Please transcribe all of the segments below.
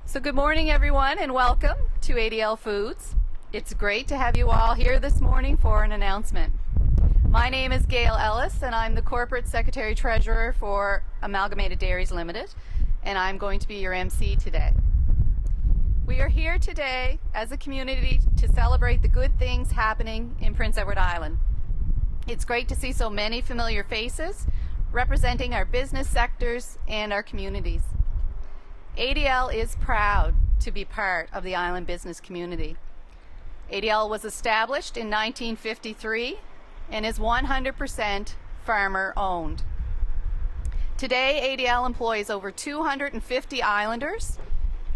So good morning, everyone, and welcome to ADL Foods. It's great to have you all here this morning for an announcement. My name is Gail Ellis, and I'm the Corporate Secretary Treasurer for Amalgamated Dairies Limited, and I'm going to be your MC today. We are here today as a community to celebrate the good things happening in Prince Edward Island. It's great to see so many familiar faces representing our business sectors and our communities. ADL is proud to be part of the island business community. ADL was established in 1953 and is 100% farmer owned. Today, ADL employs over 250 islanders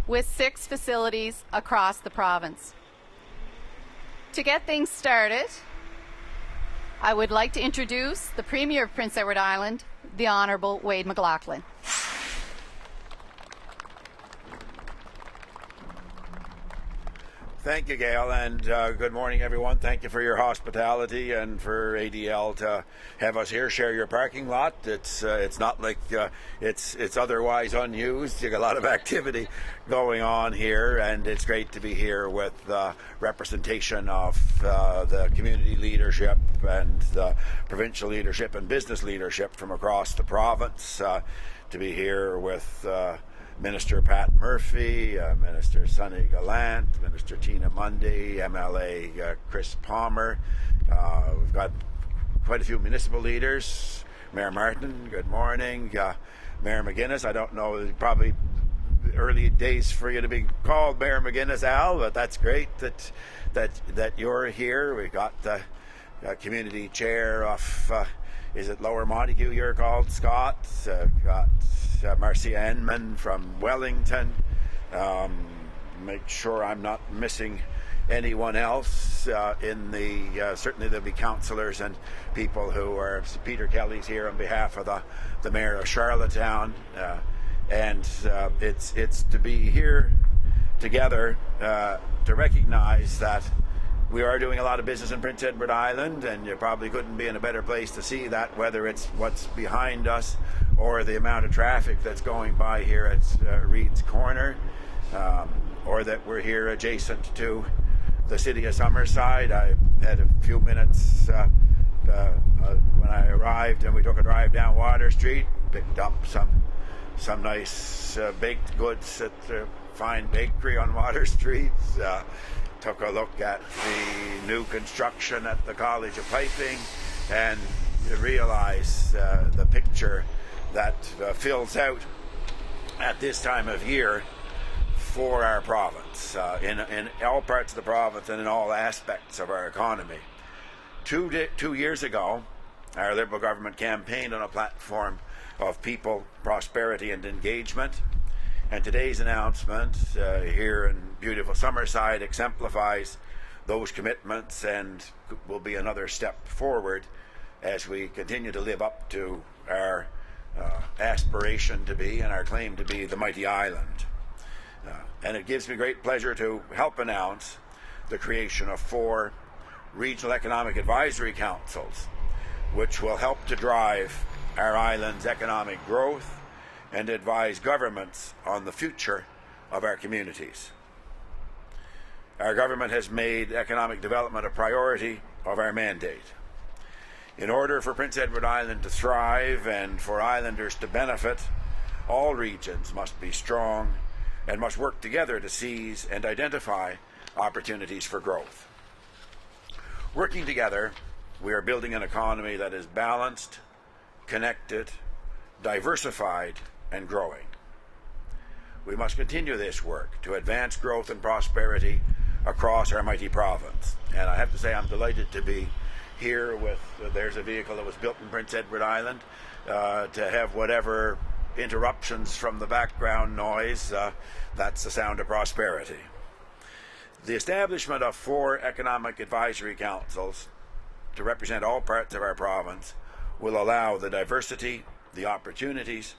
with 6 facilities across the province. To get things started, I would like to introduce the Premier of Prince Edward Island, the Honourable Wade McLaughlin. Thank you, Gail, and good morning, everyone. Thank you for your hospitality and for ADL to have us here, share your parking lot. It's not like it's otherwise unused. You got a lot of activity going on here, and it's great to be here with representation of the community leadership and the provincial leadership and business leadership from across the province. To be here with Minister Pat Murphy, Minister Sonny Gallant, Minister Tina Mundy, MLA Chris Palmer. We've got quite a few municipal leaders. Mayor Martin, good morning. Mayor McGuinness, I don't know, probably early days for you to be called Mayor McGuinness, Al, but that's great that you're here. We've got the community chair of, is it Lower Montague you're called, Scott? Got Marcia Enman from Wellington. Make sure I'm not missing anyone else in the certainly there'll be councillors and people who are. Peter Kelly's here on behalf of the mayor of Charlottetown, and it's to be here together to recognize that we are doing a lot of business in Prince Edward Island, and you probably couldn't be in a better place to see that, whether it's what's behind us or the amount of traffic that's going by here at Reed's Corner, or that we're here adjacent to the city of Summerside. I had a few minutes when I arrived, and we took a drive down Water Street, picked up some nice baked goods at the fine bakery on Water Street. Took a look at the new construction at the College of Piping, and realize the picture that fills out at this time of year for our province, in all parts of the province and in all aspects of our economy. 2 years ago, our Liberal government campaigned on a platform of people, prosperity and engagement. And today's announcement here in beautiful Summerside exemplifies those commitments and will be another step forward as we continue to live up to our aspiration to be and our claim to be the mighty island. And it gives me great pleasure to help announce the creation of 4 regional economic advisory councils, which will help to drive our island's economic growth and advise governments on the future of our communities. Our government has made economic development a priority of our mandate. In order for Prince Edward Island to thrive and for islanders to benefit, all regions must be strong and must work together to seize and identify opportunities for growth. Working together, we are building an economy that is balanced, connected, diversified, and growing. We must continue this work to advance growth and prosperity across our mighty province. And I have to say I'm delighted to be here with, there's a vehicle that was built in Prince Edward Island, to have whatever interruptions from the background noise, that's the sound of prosperity. The establishment of 4 economic advisory councils to represent all parts of our province will allow the diversity, the opportunities,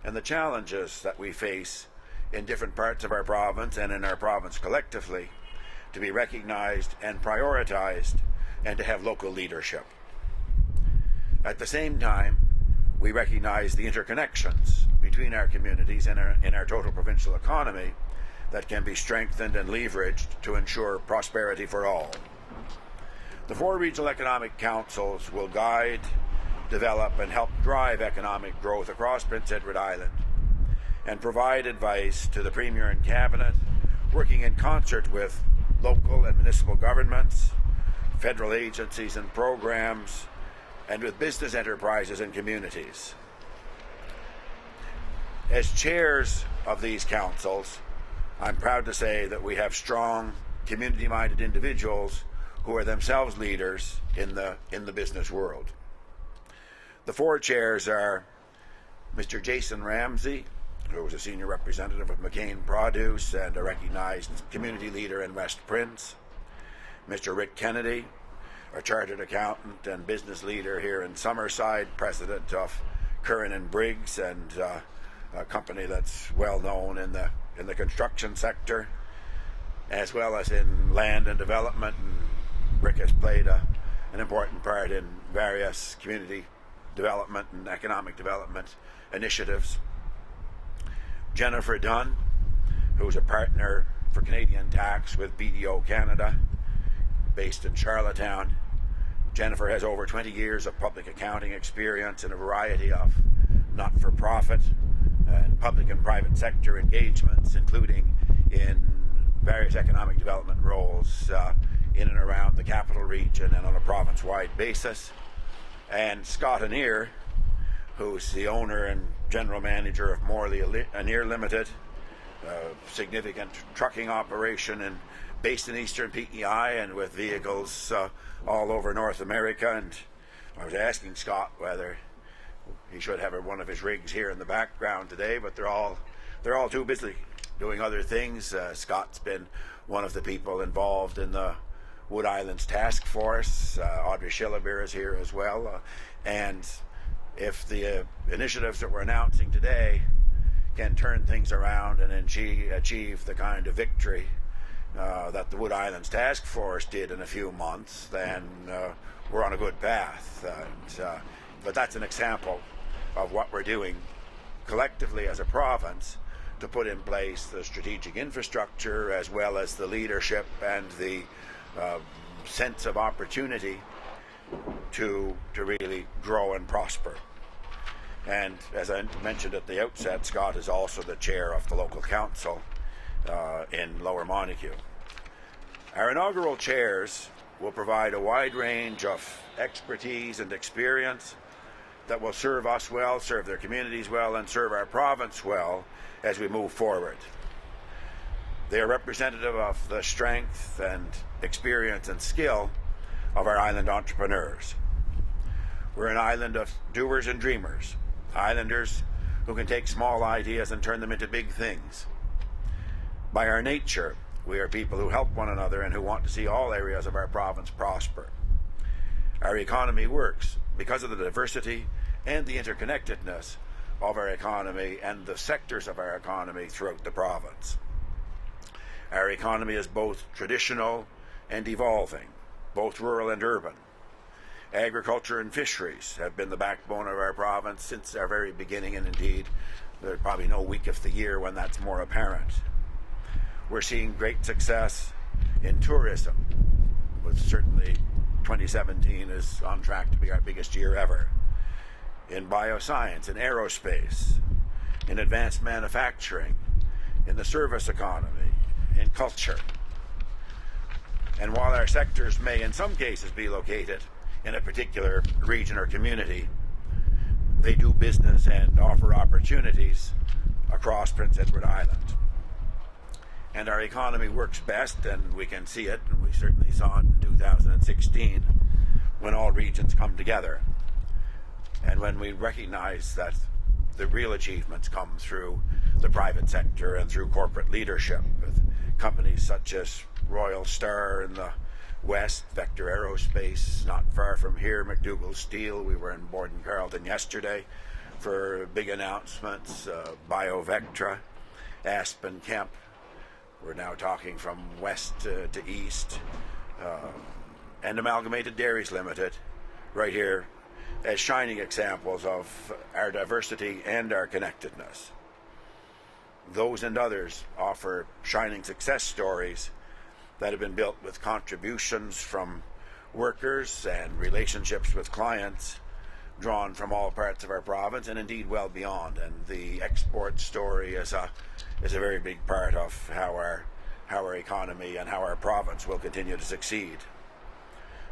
and the challenges that we face in different parts of our province and in our province collectively to be recognized and prioritized and to have local leadership. At the same time, we recognize the interconnections between our communities and in our total provincial economy, that can be strengthened and leveraged to ensure prosperity for all. The 4 regional economic councils will guide, develop, and help drive economic growth across Prince Edward Island and provide advice to the Premier and Cabinet, working in concert with local and municipal governments, federal agencies and programs, and with business enterprises and communities. As chairs of these councils, I'm proud to say that we have strong, community-minded individuals who are themselves leaders in the business world. The 4 chairs are Mr. Jason Ramsey, who was a senior representative of McCain Produce and a recognized community leader in West Prince; Mr. Rick Kennedy, a chartered accountant and business leader here in Summerside, president of Curran and Briggs, and a company that's well known in the construction sector, as well as in land and development. And Rick has played an important part in various community development and economic development initiatives. Jennifer Dunn, who's a partner for Canadian Tax with BDO Canada, based in Charlottetown. Jennifer has over 20 years of public accounting experience in a variety of not-for-profit and public and private sector engagements, including in various economic development roles in and around the capital region and on a province-wide basis. And Scott Annear, who's the owner and general manager of Morley Annear Limited, a significant trucking operation based in Eastern PEI and with vehicles all over North America. And I was asking Scott whether he should have one of his rigs here in the background today, but they're all too busy doing other things. Scott's been one of the people involved in the Wood Islands Task Force. Audrey Schillebeer is here as well. And if the initiatives that we're announcing today can turn things around and achieve the kind of victory that the Wood Islands Task Force did in a few months, then we're on a good path. But that's an example of what we're doing collectively as a province to put in place the strategic infrastructure as well as the leadership and the sense of opportunity to really grow and prosper. And as I mentioned at the outset, Scott is also the chair of the local council in Lower Montague. Our inaugural chairs will provide a wide range of expertise and experience that will serve us well, serve their communities well, and serve our province well as we move forward. They are representative of the strength and experience and skill of our island entrepreneurs. We're an island of doers and dreamers, islanders who can take small ideas and turn them into big things. By our nature, we are people who help one another and who want to see all areas of our province prosper. Our economy works because of the diversity and the interconnectedness of our economy and the sectors of our economy throughout the province. Our economy is both traditional and evolving, both rural and urban. Agriculture and fisheries have been the backbone of our province since our very beginning, and indeed, there's probably no week of the year when that's more apparent. We're seeing great success in tourism, with certainly 2017 is on track to be our biggest year ever. In bioscience, in aerospace, in advanced manufacturing, in the service economy, in culture. And while our sectors may in some cases be located in a particular region or community, they do business and offer opportunities across Prince Edward Island. And our economy works best, and we can see it, and we certainly saw it in 2016, when all regions come together. And when we recognize that the real achievements come through the private sector and through corporate leadership, with companies such as Royal Star in the west, Vector Aerospace not far from here, McDougall Steel. We were in Borden Carleton yesterday for big announcements, BioVectra, Aspen Kemp. We're now talking from west to east, and Amalgamated Dairies Limited right here as shining examples of our diversity and our connectedness. those and others offer shining success stories that have been built with contributions from workers and relationships with clients drawn from all parts of our province and indeed well beyond. And the export story is a very big part of how our economy and how our province will continue to succeed.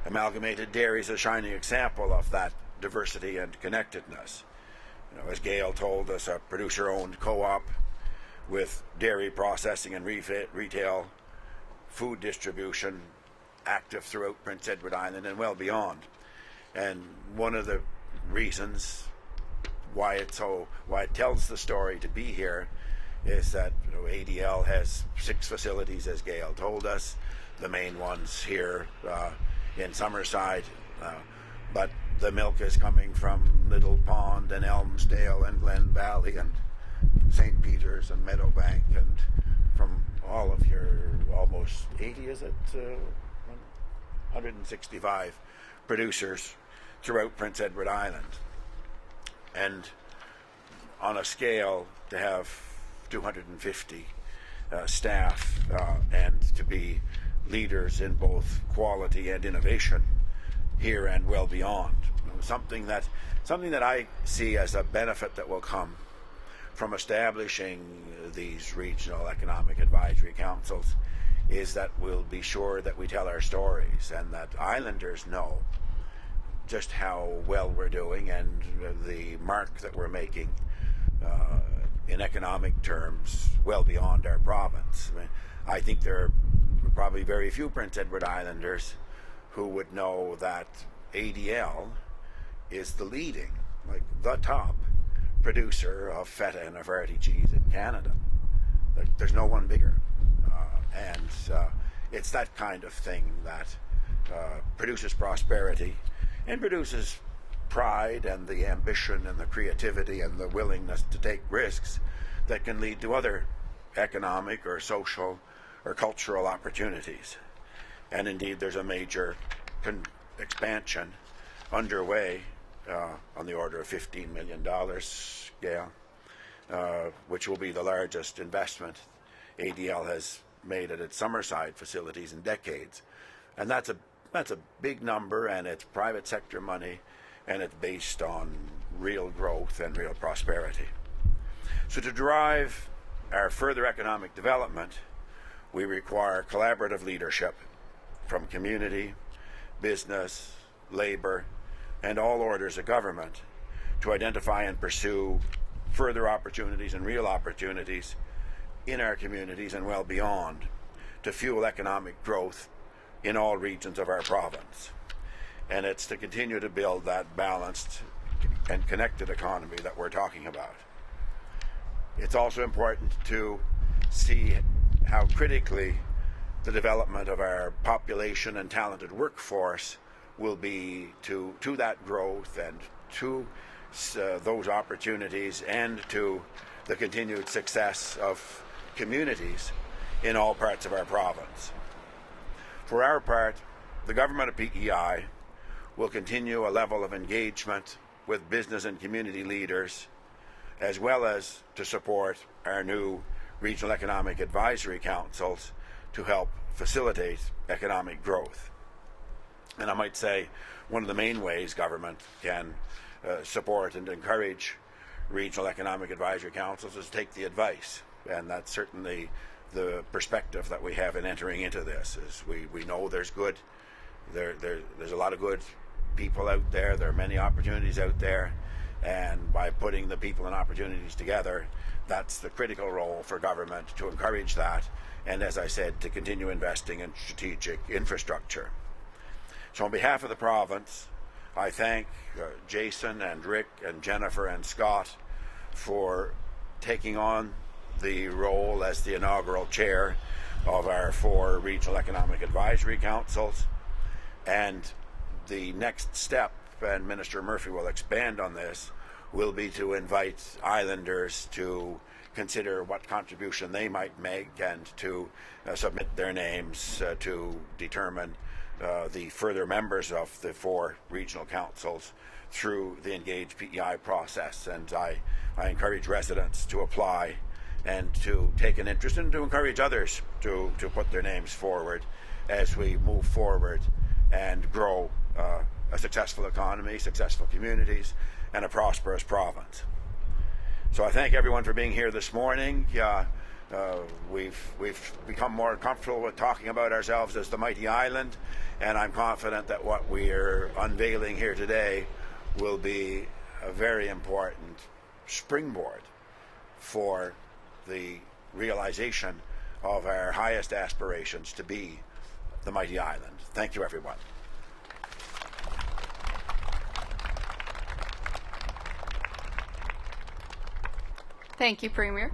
Amalgamated Dairy is a shining example of that diversity and connectedness. As Gail told us, a producer-owned co-op with dairy processing and retail food distribution active throughout Prince Edward Island and well beyond. And one of the reasons why it tells the story to be here is that ADL has 6 facilities, as Gail told us, the main ones here in Summerside, but the milk is coming from Little Pond and Elmsdale and Glen Valley and St. Peter's and Meadowbank, and from all of your almost 80, is it? 165 producers throughout Prince Edward Island. And on a scale to have 250 staff and to be leaders in both quality and innovation here and well beyond. Something that I see as a benefit that will come from establishing these regional economic advisory councils is that we'll be sure that we tell our stories and that islanders know just how well we're doing and the mark that we're making in economic terms well beyond our province. I think there are probably very few Prince Edward Islanders who would know that ADL is the leading, the top producer of feta and Havarti cheese in Canada. There's no one bigger. And it's that kind of thing that produces prosperity and produces pride and the ambition and the creativity and the willingness to take risks that can lead to other economic or social or cultural opportunities. And indeed, there's a major expansion underway on the order of $15 million, Gail, which will be the largest investment ADL has made at its Summerside facilities in decades. And that's a big number, and it's private sector money, and it's based on real growth and real prosperity. So to drive our further economic development, we require collaborative leadership from community, business, labor, and all orders of government to identify and pursue further opportunities and real opportunities in our communities and well beyond to fuel economic growth in all regions of our province. And it's to continue to build that balanced and connected economy that we're talking about. It's also important to see how critically the development of our population and talented workforce will be to that growth and to those opportunities and to the continued success of communities in all parts of our province. For our part, the government of PEI will continue a level of engagement with business and community leaders, as well as to support our new regional economic advisory councils to help facilitate economic growth. And I might say one of the main ways government can support and encourage regional economic advisory councils is take the advice. And that's certainly the perspective that we have in entering into this. Is we know there's a lot of good people out there. There are many opportunities out there. And by putting the people and opportunities together, that's the critical role for government to encourage that. And as I said, to continue investing in strategic infrastructure. So on behalf of the province, I thank Jason and Rick and Jennifer and Scott for taking on the role as the inaugural chair of our 4 regional economic advisory councils. And the next step, and Minister Murphy will expand on this, will be to invite islanders to consider what contribution they might make and to submit their names to determine the further members of the 4 regional councils through the Engage PEI process. And I encourage residents to apply and to take an interest and to encourage others to put their names forward as we move forward and grow a successful economy, successful communities, and a prosperous province. So I thank everyone for being here this morning. We've become more comfortable with talking about ourselves as the Mighty Island, and I'm confident that what we are unveiling here today will be a very important springboard for the realization of our highest aspirations to be the Mighty Island. Thank you, everyone. Thank you, Premier.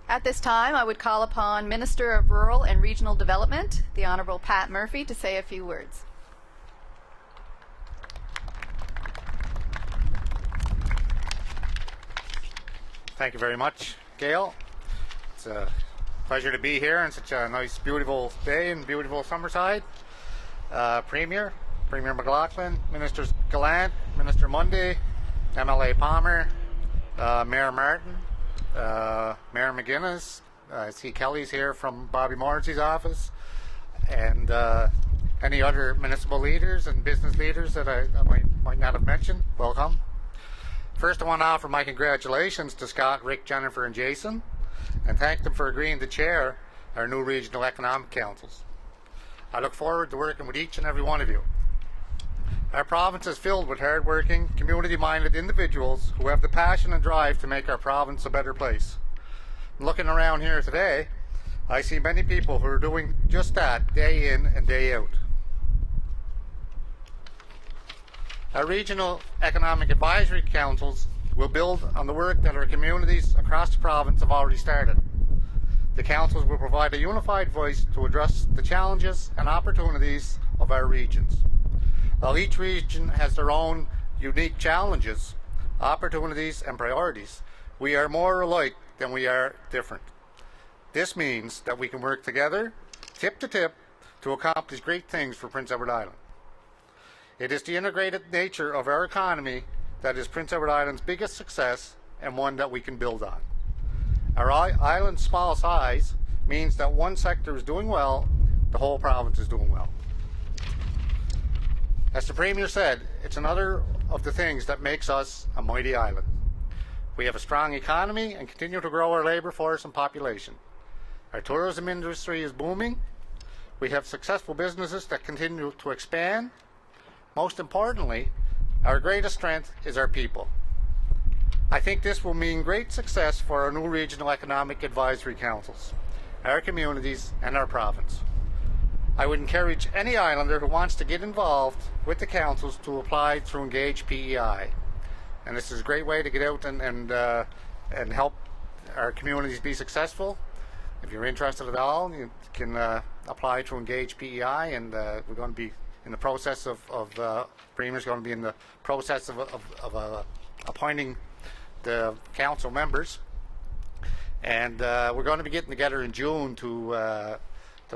At this time, I would call upon Minister of Rural and Regional Development, the Honourable Pat Murphy, to say a few words. Thank you very much, Gail. It's a pleasure to be here on such a nice, beautiful day in beautiful Summerside. Premier McLaughlin, Ministers Gallant, Minister Mundy, MLA Palmer, Mayor Martin, Mayor McGuinness. I see Kelly's here from Bobby Morrissey's office, and any other municipal leaders and business leaders that I might not have mentioned. Welcome. First, I want to offer my congratulations to Scott, Rick, Jennifer, and Jason, and thank them for agreeing to chair our new regional economic councils. I look forward to working with each and every one of you. Our province is filled with hard-working, community-minded individuals who have the passion and drive to make our province a better place. Looking around here today, I see many people who are doing just that day in and day out. Our regional economic advisory councils will build on the work that our communities across the province have already started. The councils will provide a unified voice to address the challenges and opportunities of our regions. While each region has their own unique challenges, opportunities, and priorities, we are more alike than we are different. This means that we can work together, tip to tip, to accomplish great things for Prince Edward Island. It is the integrated nature of our economy that is Prince Edward Island's biggest success and one that we can build on. Our island's small size means that one sector is doing well, the whole province is doing well. As the Premier said, it's another of the things that makes us a mighty island. We have a strong economy and continue to grow our labour force and population. Our tourism industry is booming. We have successful businesses that continue to expand. Most importantly, our greatest strength is our people. I think this will mean great success for our new regional economic advisory councils, our communities, and our province. I would encourage any islander who wants to get involved with the councils to apply through Engage PEI. And this is a great way to get out and help our communities be successful. If you're interested at all, you can apply through Engage PEI, and we're going to be in the process of Premier's going to be in the process of appointing the council members, and we're going to be getting together in June to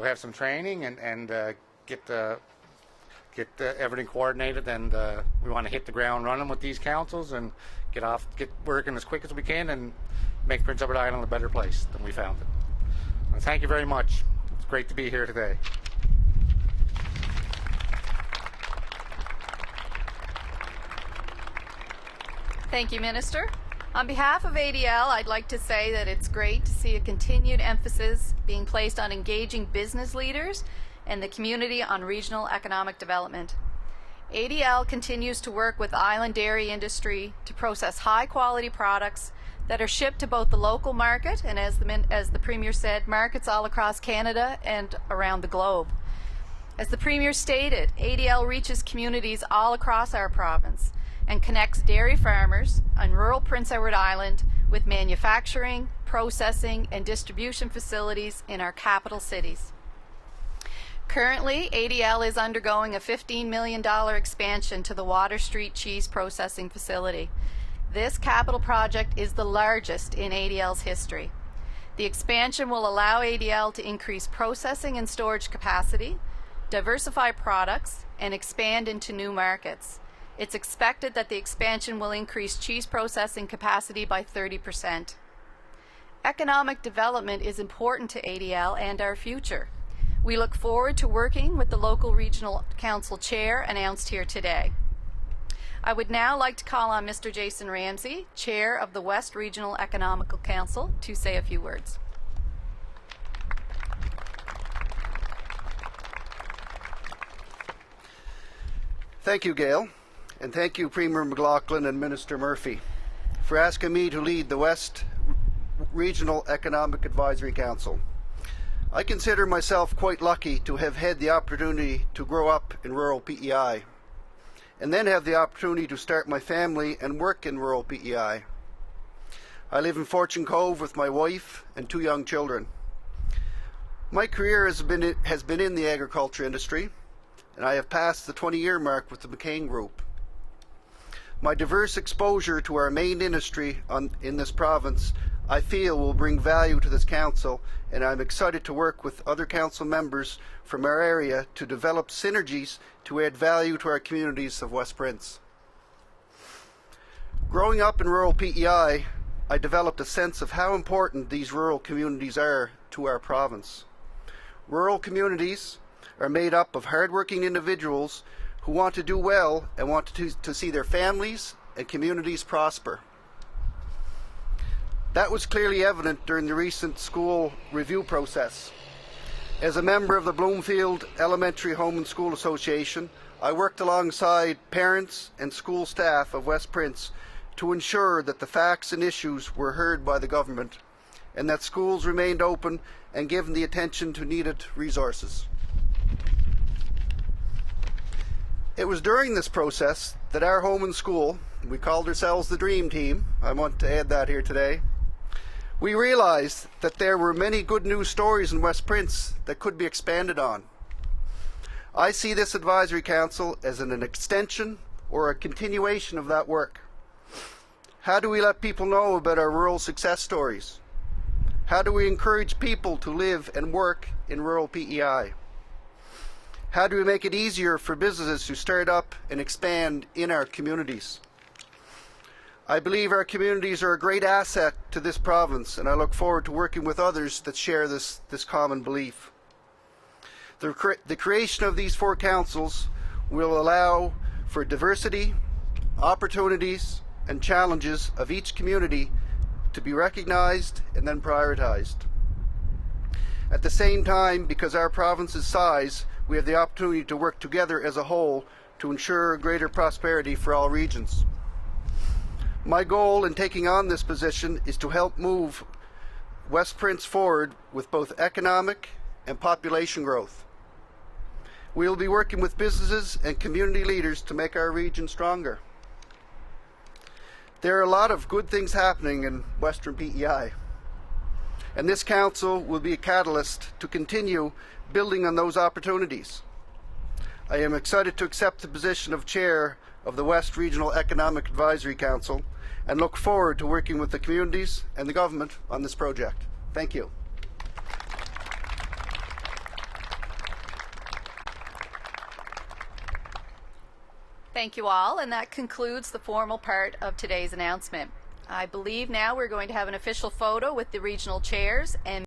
have some training and get everything coordinated, and we want to hit the ground running with these councils and get working as quick as we can and make Prince Edward Island a better place than we found it. And thank you very much. It's great to be here today. Thank you, Minister. On behalf of ADL, I'd like to say that it's great to see a continued emphasis being placed on engaging business leaders and the community on regional economic development. ADL continues to work with the island dairy industry to process high-quality products that are shipped to both the local market and, as the Premier said, markets all across Canada and around the globe. As the Premier stated, ADL reaches communities all across our province and connects dairy farmers on rural Prince Edward Island with manufacturing, processing, and distribution facilities in our capital cities. Currently, ADL is undergoing a $15 million expansion to the Water Street cheese processing facility. This capital project is the largest in ADL's history. The expansion will allow ADL to increase processing and storage capacity, diversify products, and expand into new markets. It's expected that the expansion will increase cheese processing capacity by 30%. Economic development is important to ADL and our future. We look forward to working with the local regional council chair announced here today. I would now like to call on Mr. Jason Ramsey, Chair of the West Regional Economical Council, to say a few words. Thank you, Gail, and thank you, Premier McLaughlin and Minister Murphy, for asking me to lead the West Regional Economic Advisory Council. I consider myself quite lucky to have had the opportunity to grow up in rural PEI, and then have the opportunity to start my family and work in rural PEI. I live in Fortune Cove with my wife and 2 young children. My career has been in the agriculture industry, and I have passed the 20-year mark with the McCain Group. My diverse exposure to our main industry in this province, I feel, will bring value to this council, and I'm excited to work with other council members from our area to develop synergies to add value to our communities of West Prince. Growing up in rural PEI, I developed a sense of how important these rural communities are to our province. Rural communities are made up of hardworking individuals who want to do well and want to see their families and communities prosper. That was clearly evident during the recent school review process. As a member of the Bloomfield Elementary Home and School Association, I worked alongside parents and school staff of West Prince to ensure that the facts and issues were heard by the government and that schools remained open and given the attention to needed resources. It was during this process that our home and school, we called ourselves the Dream Team, I want to add that here today, we realized that there were many good news stories in West Prince that could be expanded on. I see this advisory council as an extension or a continuation of that work. How do we let people know about our rural success stories? How do we encourage people to live and work in rural PEI? How do we make it easier for businesses to start up and expand in our communities? I believe our communities are a great asset to this province, and I look forward to working with others that share this common belief. The creation of these 4 councils will allow for diversity, opportunities, and challenges of each community to be recognized and then prioritized. At the same time, because our province's size, we have the opportunity to work together as a whole to ensure greater prosperity for all regions. My goal in taking on this position is to help move West Prince forward with both economic and population growth. We will be working with businesses and community leaders to make our region stronger. There are a lot of good things happening in Western PEI, and this council will be a catalyst to continue building on those opportunities. I am excited to accept the position of Chair of the West Regional Economic Advisory Council and look forward to working with the communities and the government on this project. Thank you. Thank you all, and that concludes the formal part of today's announcement. I believe now we're going to have an official photo with the regional chairs and